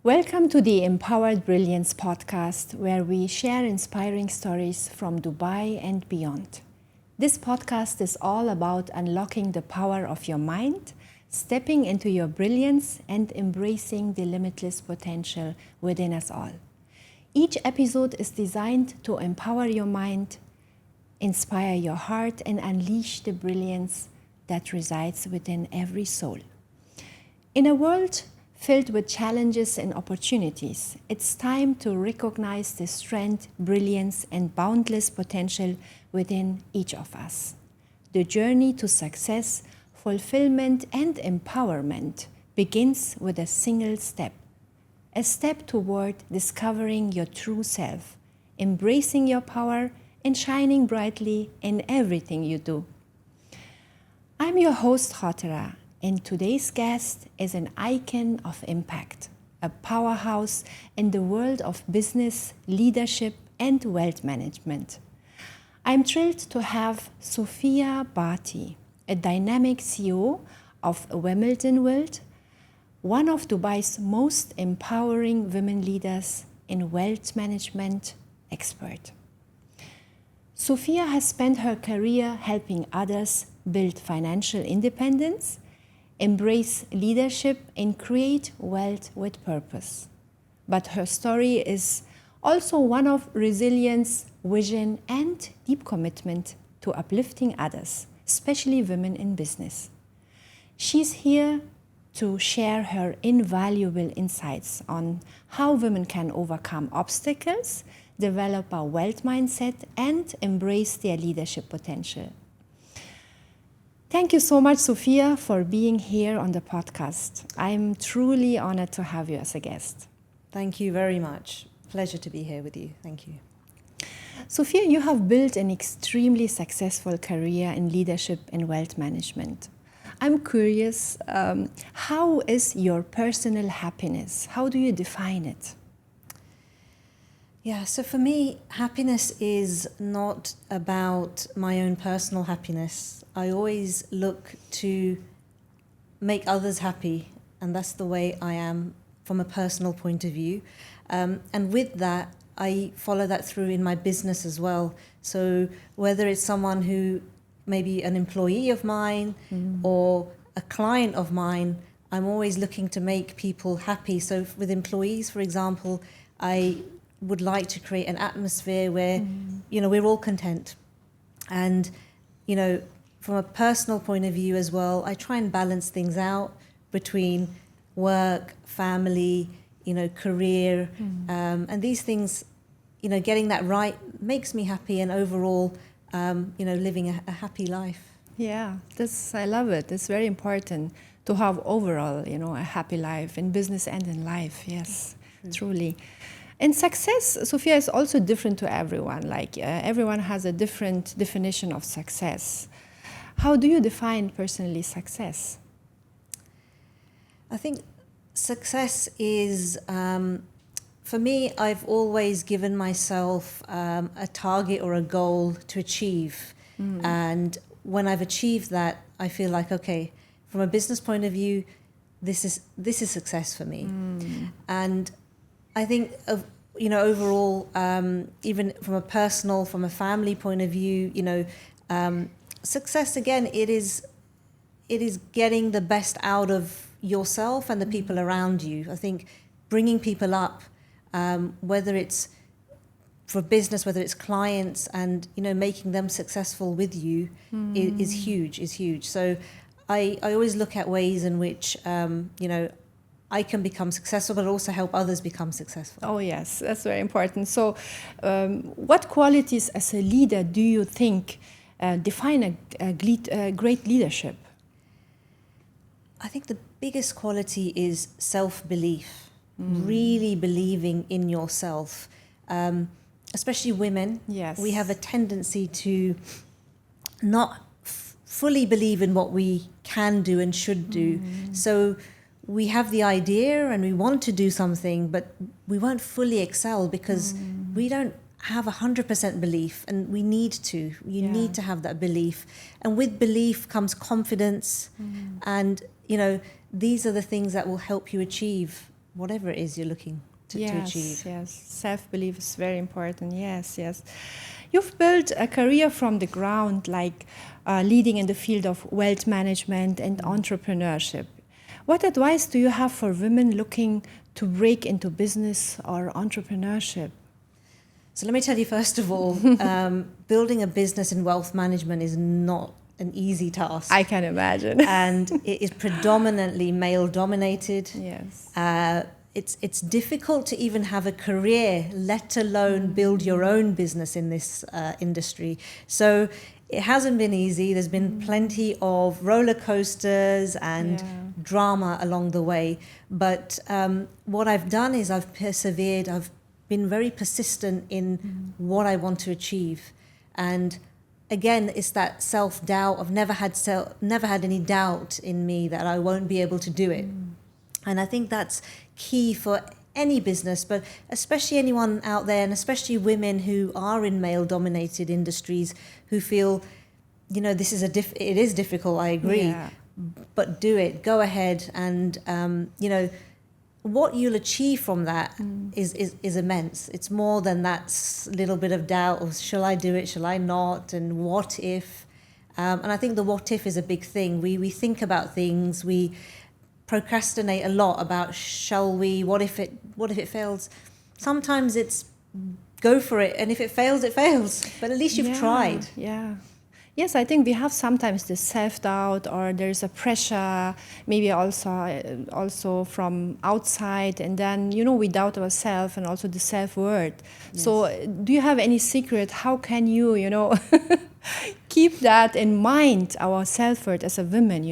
Welcome to the Empowered Brilliance podcast, where we share inspiring stories from Dubai and beyond. This podcast is all about unlocking the power of your mind, stepping into your brilliance, and embracing the limitless potential within us all. Each episode is designed to empower your mind, inspire your heart, and unleash the brilliance that resides within every soul. In a world filled with challenges and opportunities, it's time to recognize the strength, brilliance, and boundless potential within each of us. The journey to success, fulfillment, and empowerment begins with a single step. A step toward discovering your true self, embracing your power, and shining brightly in everything you do. I'm your host, Khatira, and today's guest is an icon of impact, a powerhouse in the world of business, leadership, and wealth management. I'm thrilled to have Sophia Bhatti, a dynamic CEO of Wimbledon Wealth, one of Dubai's most empowering women leaders in wealth management expert. Sophia has spent her career helping others build financial independence, embrace leadership, and create wealth with purpose. But her story is also one of resilience, vision, and deep commitment to uplifting others, especially women in business. She's here to share her invaluable insights on how women can overcome obstacles, develop a wealth mindset, and embrace their leadership potential. Thank you so much, Sophia, for being here on the podcast. I'm truly honored to have you as a guest. Thank you very much. Pleasure to be here with you. Thank you. Sophia, you have built an extremely successful career in leadership and wealth management. I'm curious, how is your personal happiness? How do you define it? Yeah, so for me, happiness is not about my own personal happiness. I always look to make others happy, and that's the way I am from a personal point of view. And with that, I follow that through in my business as well. So whether it's someone who maybe an employee of mine or a client of mine, I'm always looking to make people happy. So with employees, for example, I would like to create an atmosphere where, we're all content. And, from a personal point of view as well, I try and balance things out between work, family, career, and these things, getting that right makes me happy, and overall, living a happy life. Yeah, I love it. It's very important to have overall, a happy life in business and in life. Yes, truly. And success, Sophia, is also different to everyone. Everyone has a different definition of success. How do you define personally success? I think success is, for me, I've always given myself a target or a goal to achieve. And when I've achieved that, I feel like, okay, from a business point of view, this is success for me. And I think, overall, even from a family point of view, success, again, it is getting the best out of yourself and the people around you. I think bringing people up, whether it's for business, whether it's clients, and making them successful with you is huge. So I always look at ways in which I can become successful, but also help others become successful. Oh yes, that's very important. So what qualities as a leader do you think define a great leadership? I think the biggest quality is self-belief, really believing in yourself. Especially women, yes, we have a tendency to not fully believe in what we can do and should do. So we have the idea and we want to do something, but we won't fully excel because we don't have 100% belief, and we need to. You need to have that belief. And with belief comes confidence. And, these are the things that will help you achieve whatever it is you're looking to achieve. Yes, self-belief is very important. Yes. You've built a career from the ground, like leading in the field of wealth management and entrepreneurship. What advice do you have for women looking to break into business or entrepreneurship? So let me tell you, first of all, building a business in wealth management is not an easy task. I can imagine. And it is predominantly male-dominated. Yes. It's difficult to even have a career, let alone build your own business in this industry. So it hasn't been easy. There's been plenty of roller coasters and drama along the way. But what I've done is I've persevered. I've been very persistent in what I want to achieve. And again, it's that self-doubt. I've never had any doubt in me that I won't be able to do it. And I think that's key for any business, but especially anyone out there, and especially women who are in male-dominated industries who feel, this is it is difficult, I agree, but do it, go ahead, and what you'll achieve from that is immense. It's more than that little bit of doubt of shall I do it, shall I not, and what if. And I think the what if is a big thing. We think about things, we procrastinate a lot about shall we, what if it fails. Sometimes it's go for it, and if it fails, it fails, but at least you've tried. Yes, I think we have sometimes this self-doubt, or there's a pressure, maybe also from outside, and then we doubt ourselves and also the self-worth. Yes. So do you have any secret? How can you keep that in mind, our self-worth as a woman?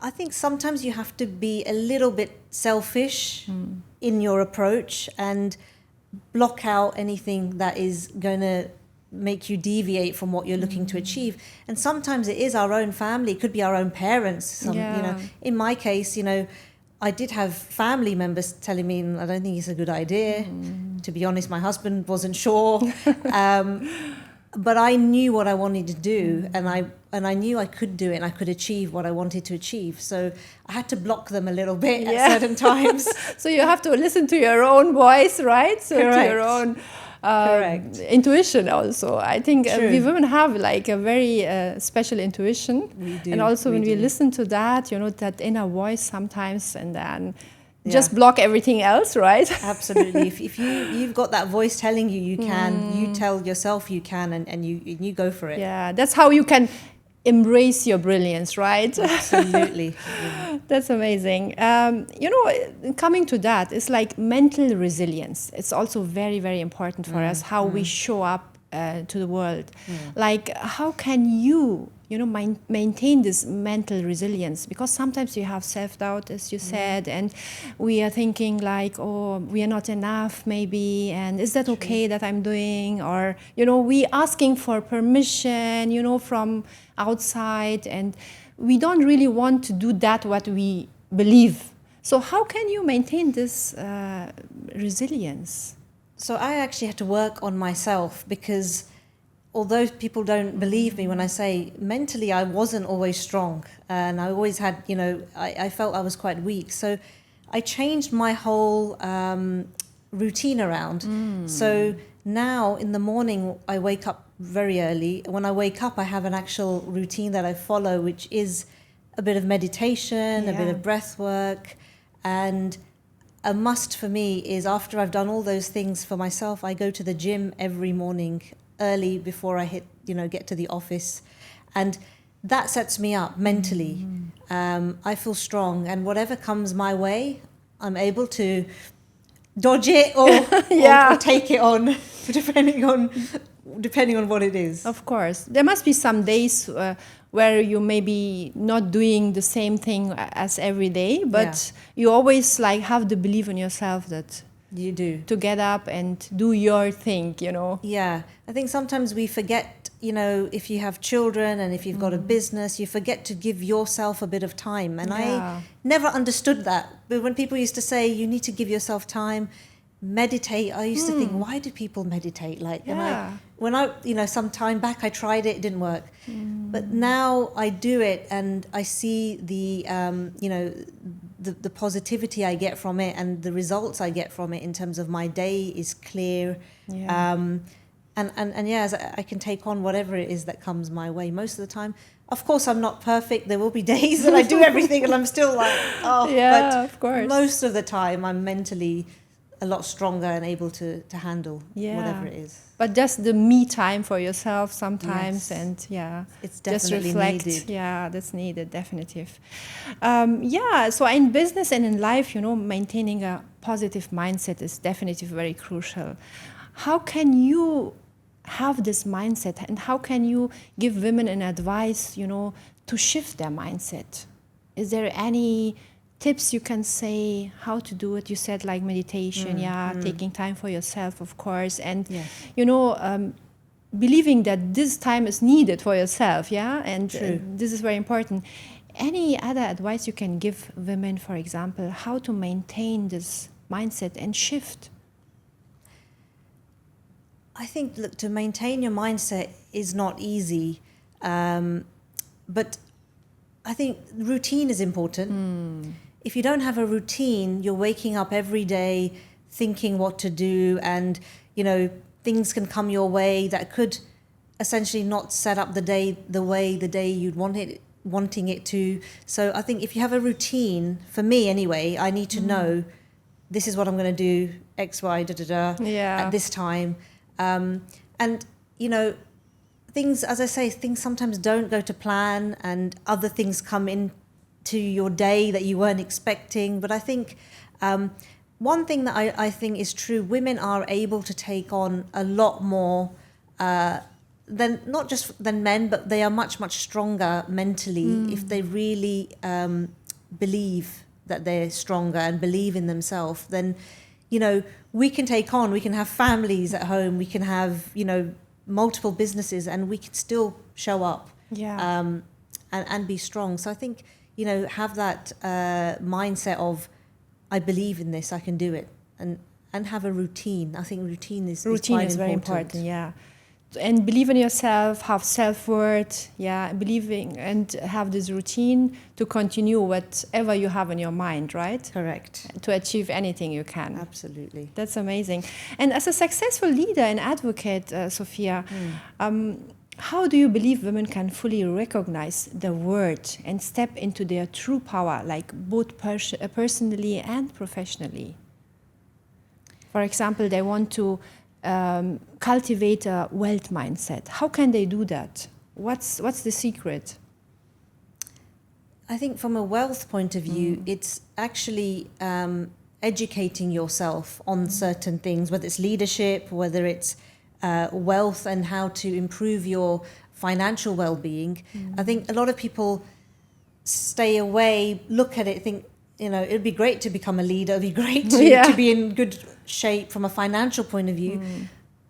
I think sometimes you have to be a little bit selfish in your approach and block out anything that is going to make you deviate from what you're looking to achieve. And sometimes it is our own family, it could be our own parents. In my case, I did have family members telling me, I don't think it's a good idea. To be honest, my husband wasn't sure. But I knew what I wanted to do, and I knew I could do it, and I could achieve what I wanted to achieve. So I had to block them a little bit at certain times. So you have to listen to your own voice, right? So Correct. To your own intuition also. I think we women have like a very special intuition. We do. And also when we listen to that, that inner voice sometimes, and then just block everything else, right? Absolutely. If you've got that voice telling you you can, you tell yourself you can, and you go for it. Yeah, that's how you can embrace your brilliance, right? Absolutely. That's amazing. Coming to that, it's like mental resilience. It's also very, very important for us, how we show up to the world. Like, how can you maintain this mental resilience? Because sometimes you have self-doubt, as you said, and we are thinking like, oh, we are not enough maybe, and is that okay that I'm doing? Or, we asking for permission, from outside, and we don't really want to do that what we believe. So how can you maintain this resilience? So I actually had to work on myself, because although people don't believe me when I say mentally I wasn't always strong, and I always had, I felt I was quite weak. So I changed my whole routine around. So now in the morning I wake up very early. When I wake up, I have an actual routine that I follow, which is a bit of meditation, a bit of breath work, and a must for me is after I've done all those things for myself, I go to the gym every morning early before I get to the office, and that sets me up mentally. I feel strong, and whatever comes my way, I'm able to dodge it or take it on, depending on what it is. Of course, there must be some days where you maybe not doing the same thing as every day, but you always have the belief in yourself that you do to get up and do your thing. Yeah, I think sometimes we forget, if you have children and if you've got a business, you forget to give yourself a bit of time. And I never understood that. But when people used to say, you need to give yourself time, meditate, I used to think, why do people meditate? And some time back I tried it didn't work. But now I do it, and I see the the positivity I get from it and the results I get from it in terms of my day is clear. Yeah. And yeah, I can take on whatever it is that comes my way most of the time. Of course, I'm not perfect. There will be days that I do everything and I'm still like, oh, Yeah, but of course. most of the time I'm mentally a lot stronger and able to handle whatever it is. But just the me time for yourself sometimes, Yes. and It's just definitely reflect. needed. Yeah, that's needed, definitive. So in business and in life, maintaining a positive mindset is definitely very crucial. How can you have this mindset, and how can you give women an advice, to shift their mindset? Is there any tips you can say how to do it? You said like meditation, taking time for yourself, of course, and believing that this time is needed for yourself, and this is very important. Any other advice you can give women, for example, how to maintain this mindset and shift? I think, look, to maintain your mindset is not easy, but I think routine is important. If you don't have a routine, you're waking up every day thinking what to do, and things can come your way that could essentially not set up the day you'd wanting it to. So I think if you have a routine, for me anyway, I need to know this is what I'm going to do, X, Y, at this time. And things, as I say, things sometimes don't go to plan, and other things come into your day that you weren't expecting. But I think one thing that I think is true, women are able to take on a lot more than, not just than men, but they are much, much stronger mentally if they really believe that they're stronger and believe in themselves. Then we can have families at home, we can have, multiple businesses, and we can still show up and be strong. So I think, have that mindset of, I believe in this, I can do it, and have a routine. I think routine is quite very important, and believe in yourself, have self-worth, believing, and have this routine to continue whatever you have in your mind, right? Correct. To achieve anything you can. Absolutely. That's amazing. And as a successful leader and advocate, Sophia, how do you believe women can fully recognize the word and step into their true power, like both personally and professionally? For example, they want to cultivate a wealth mindset. How can they do that? What's the secret? I think from a wealth point of view, it's actually educating yourself on certain things, whether it's leadership, whether it's wealth and how to improve your financial well-being. I think a lot of people stay away, look at it, think, it'd be great to become a leader, it'd be great to be in good shape from a financial point of view,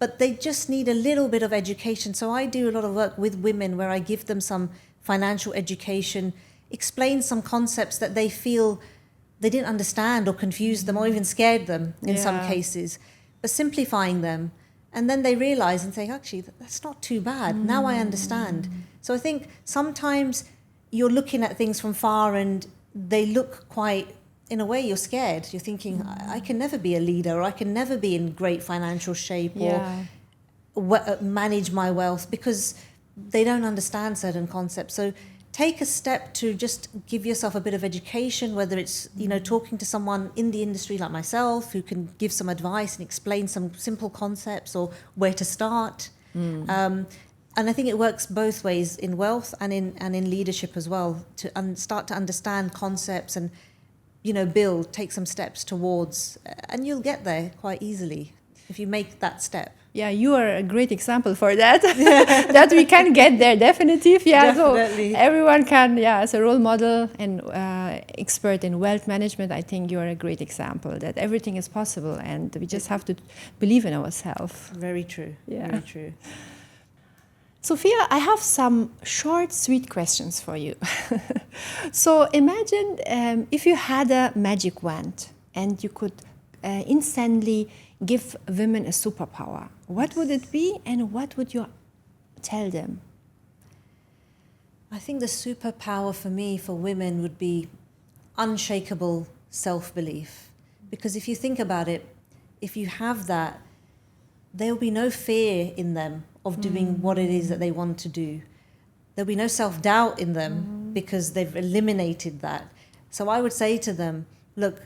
but they just need a little bit of education. So I do a lot of work with women where I give them some financial education, explain some concepts that they feel they didn't understand or confused them or even scared them in some cases, but simplifying them. And then they realize and say, actually, that's not too bad. Now I understand. So I think sometimes you're looking at things from far and they look quite, in a way, you're scared. You're thinking, I can never be a leader, or I can never be in great financial shape, or manage my wealth, because they don't understand certain concepts. So take a step to just give yourself a bit of education, whether it's, talking to someone in the industry like myself who can give some advice and explain some simple concepts or where to start. And I think it works both ways, in wealth and in leadership as well, to start to understand concepts and, take some steps towards, and you'll get there quite easily if you make that step. Yeah, you are a great example for that. That we can get there, definitely. Definitely. So everyone can, as a role model and expert in wealth management, I think you are a great example that everything is possible, and we just have to believe in ourselves. Very true. Yeah. Very true. Sophia, I have some short, sweet questions for you. So imagine if you had a magic wand and you could instantly give women a superpower. What would it be, and what would you tell them? I think the superpower for me, for women, would be unshakable self-belief. Because if you think about it, if you have that, there will be no fear in them of doing what it is that they want to do. There'll be no self-doubt in them because they've eliminated that. So I would say to them, look,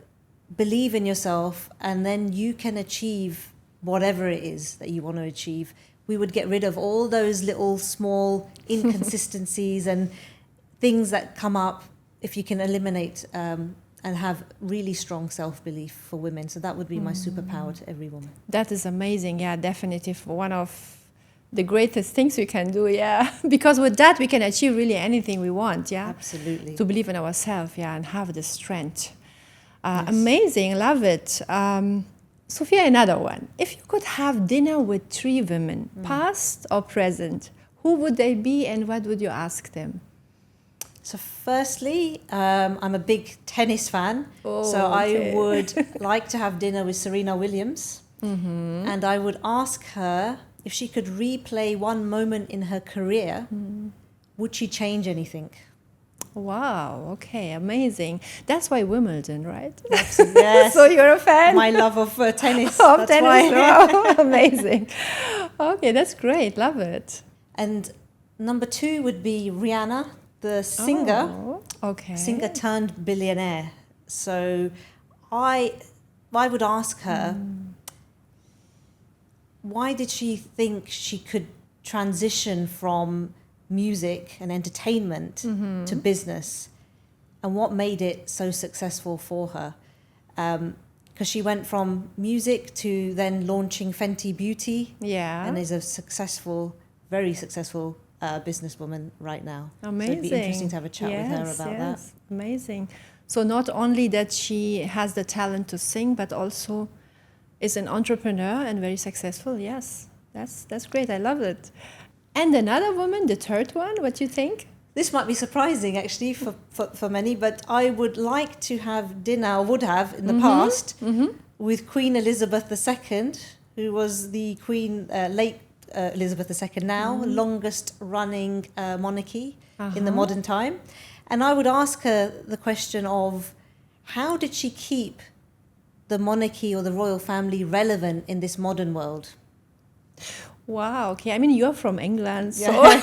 believe in yourself, and then you can achieve whatever it is that you want to achieve. We would get rid of all those little small inconsistencies and things that come up if you can eliminate and have really strong self-belief for women. So that would be my superpower to every woman. That is amazing. Yeah, definitely one of the greatest things we can do. Yeah, because with that we can achieve really anything we want. Yeah, absolutely. To believe in ourselves. Yeah, and have the strength. Yes. Amazing, love it. Sophia, another one. If you could have dinner with 3 women, past or present, who would they be and what would you ask them? So firstly, I'm a big tennis fan. I would like to have dinner with Serena Williams. And I would ask her if she could replay one moment in her career, would she change anything? Wow, okay, amazing. That's why Wimbledon, right? Yes. So you're a fan? My love of tennis. That's tennis, wow, amazing. Okay, that's great, love it. And number 2 would be Rihanna, the singer. Singer turned billionaire. So I would ask her, why did she think she could transition from music and entertainment to business, and what made it so successful for her? Because she went from music to then launching Fenty Beauty, and is a successful, very successful businesswoman right now. Amazing. So it'd be interesting to have a chat with her about that. Amazing. So not only that she has the talent to sing, but also is an entrepreneur and very successful. Yes, that's great. I love it. And another woman, the third one, what do you think? This might be surprising actually for many, but I would like to have dinner, or would have in the past, with Queen Elizabeth II, who was the Queen, late Elizabeth II now, longest running monarchy in the modern time. And I would ask her the question of, how did she keep the monarchy or the royal family relevant in this modern world? Wow, okay. I mean, you're from England, so and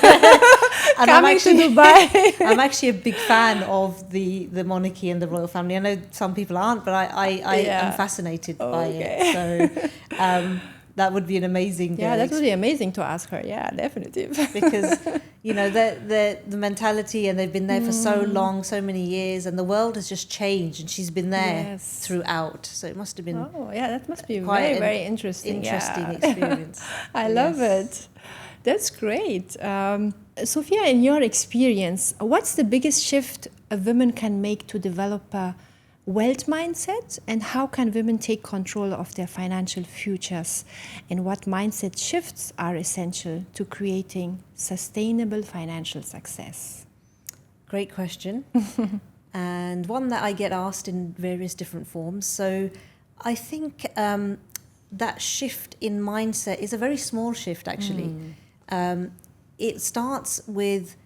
coming to Dubai. I'm actually a big fan of the monarchy and the royal family. I know some people aren't, but I am fascinated by it. So that would be an amazing that would be amazing to ask her. Yeah, definitely. Because, you know, the mentality, and they've been there for so long, so many years, and the world has just changed, and she's been there throughout. So it must have been that must be very, very interesting. Interesting experience. I love it. That's great. Sophia, in your experience, what's the biggest shift a woman can make to develop a wealth mindset, and how can women take control of their financial futures, and what mindset shifts are essential to creating sustainable financial success? Great question. And one that I get asked in various different forms. So I think that shift in mindset is a very small shift actually. It starts with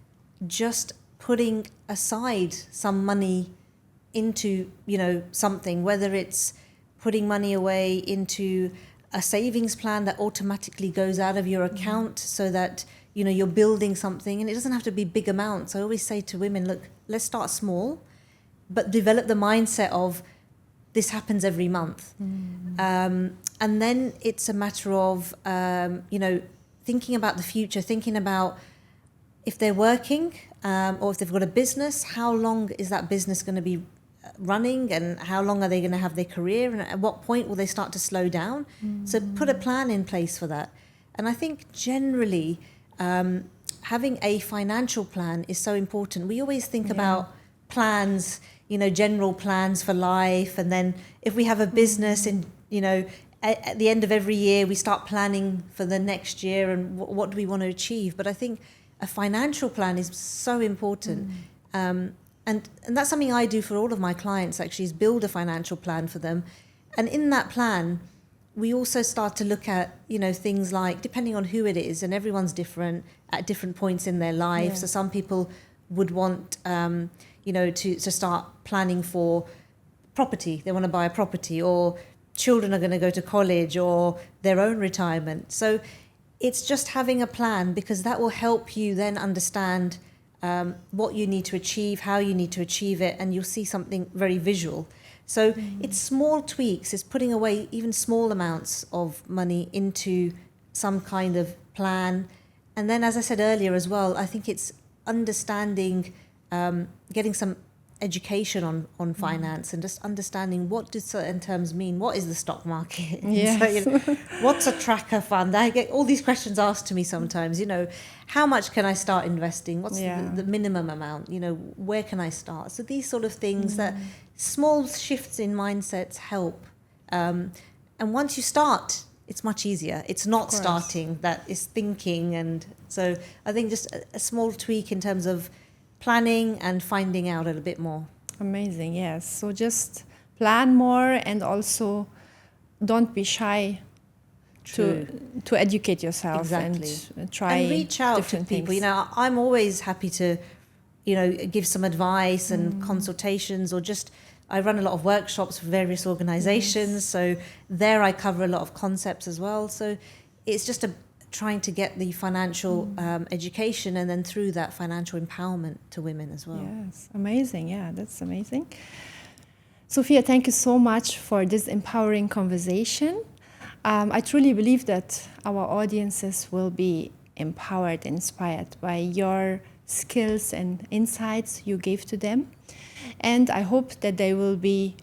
just putting aside some money into, you know, something, whether it's putting money away into a savings plan that automatically goes out of your account, so that, you know, you're building something, and it doesn't have to be big amounts. I always say to women, look, let's start small, but develop the mindset of this happens every month. And then it's a matter of, you know, thinking about the future, thinking about if they're working or if they've got a business, how long is that business going to be running, and how long are they going to have their career, and at what point will they start to slow down? So put a plan in place for that. And I think generally having a financial plan is so important. We always think about plans, you know, general plans for life, and then if we have a business, and, you know, at the end of every year we start planning for the next year and what do we want to achieve. But I think a financial plan is so important. And that's something I do for all of my clients, actually, is build a financial plan for them. And in that plan, we also start to look at, you know, things like, depending on who it is, and everyone's different at different points in their lives. So some people would want, to start planning for property. They want to buy a property, or children are going to go to college, or their own retirement. So it's just having a plan, because that will help you then understand what you need to achieve, how you need to achieve it, and you'll see something very visual. So it's small tweaks, it's putting away even small amounts of money into some kind of plan. And then, as I said earlier as well, I think it's understanding, getting some education on finance, and just understanding what do certain terms mean. What is the stock market? Yes. So, what's a tracker fund? I get all these questions asked to me sometimes. How much can I start investing? What's the minimum amount? Where can I start? So these sort of things, that small shifts in mindsets help. And once you start, it's much easier. It's not starting, that is thinking. And so I think just a small tweak in terms of planning and finding out a little bit more. Amazing, yes. So just plan more, and also don't be shy to educate yourself. Exactly. And try and reach out to different people. things. I'm always happy to, give some advice and consultations, or just I run a lot of workshops for various organizations. So there I cover a lot of concepts as well. So it's just trying to get the financial education, and then through that, financial empowerment to women as well. Yes, amazing. Yeah, that's amazing. Sophia, thank you so much for this empowering conversation. I truly believe that our audiences will be empowered, inspired by your skills and insights you gave to them. And I hope that they will be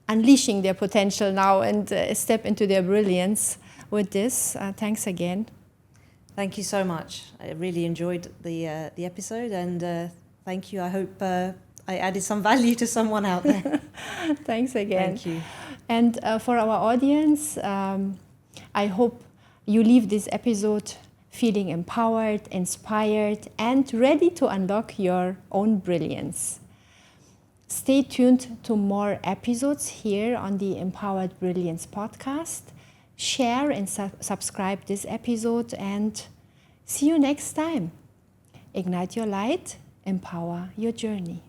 unleashing their potential now and step into their brilliance with this. Thanks again. Thank you so much. I really enjoyed the episode, and thank you. I hope I added some value to someone out there. Thanks again. Thank you. And for our audience, I hope you leave this episode feeling empowered, inspired, and ready to unlock your own brilliance. Stay tuned to more episodes here on the Empowered Brilliance podcast. Share and subscribe this episode, and see you next time. Ignite your light, empower your journey.